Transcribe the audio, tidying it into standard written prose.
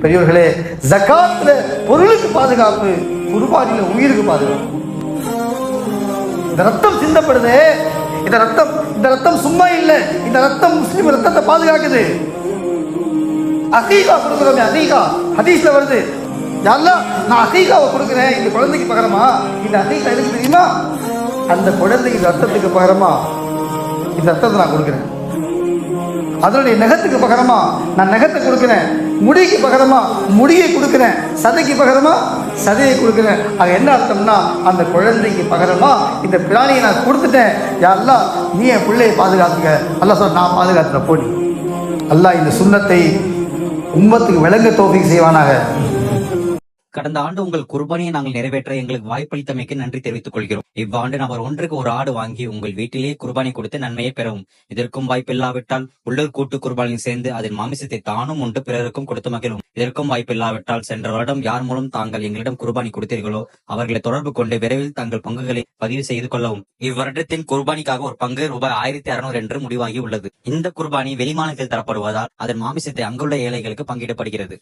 பெரியவர்களே, ஜகாத்ல பொருளுக்கு பாதுகாப்பு, குர்பானில உயிருக்கு பாதுகாப்பு. இந்த ரத்தம் சிந்தப்படுது, இந்த ரத்தம் சும்மா இல்லை. இந்த ரத்தம் முஸ்லிம் ரத்தத்தை பாதுகாக்குது. அகீகா கொடுக்குறோமே, அகீகா ஹதீஸ்ல வருது. யா அல்லாஹ், நான் அகீகாவை கொடுக்குறேன் இந்த குழந்தைக்கு பகரமா. இந்த அகீகா எதுக்கு தெரியுமா? அந்த குழந்தைக்கு ரத்தத்துக்கு பகரமா இந்த ரத்தத்தை நான் கொடுக்குறேன். அதனுடைய நகத்துக்கு பகரமா நான் நகத்தை கொடுக்குறேன். முடிக்கு பகரமா முடியை கொடுக்குறேன். சதைக்கு பகரமா சதையை கொடுக்குறேன். அது என்ன அர்த்தம்னா, அந்த குழந்தைக்கு பகரமா இந்த பிராணியை நான் கொடுத்துட்டேன். யா அல்லாஹ், நீ என் பிள்ளையை பாதுகாத்துக்க. அல்லாஹ் சொல்ல, நான் பாதுகாத்துற போடி. அல்லாஹ் இந்த சுன்னத்தை உம்மத்துக்கு விளங்க தௌஃபீக் செய்வானாக. கடந்த ஆண்டு உங்கள் குர்பானியை நாங்கள் நிறைவேற்ற எங்களுக்கு வாய்ப்பளித்தமைக்கு நன்றி தெரிவித்துக் கொள்கிறோம். இவ்வாண்டு நபர் ஒன்றுக்கு ஒரு ஆடு வாங்கி உங்கள் வீட்டிலேயே குர்பானி கொடுத்து நன்மையை பெறவும். இதற்கும் வாய்ப்பில்லாவிட்டால் உள்ளூர் கூட்டு குர்பானியில் சேர்ந்து அதன் மாமிசத்தை தானும் உண்டு பிறருக்கும் கொடுத்து மகிழும். இதற்கும் வாய்ப்பில்லாவிட்டால் சென்ற வருடம் யார் மூலம் தாங்கள் எங்களிடம் குர்பானி கொடுத்தீர்களோ அவர்களை தொடர்பு கொண்டு விரைவில் தங்கள் பங்குகளை பதிவு செய்து கொள்ளவும். இவ்வருடத்தின் குர்பானிக்காக ஒரு பங்கு ரூபாய் 1600 என்று முடிவாகி உள்ளது. இந்த குர்பானி வெளிமாநிலத்தில் தரப்படுவதால் அதன் மாமிசத்தை அங்குள்ள ஏழைகளுக்கு பங்கிடப்படுகிறது.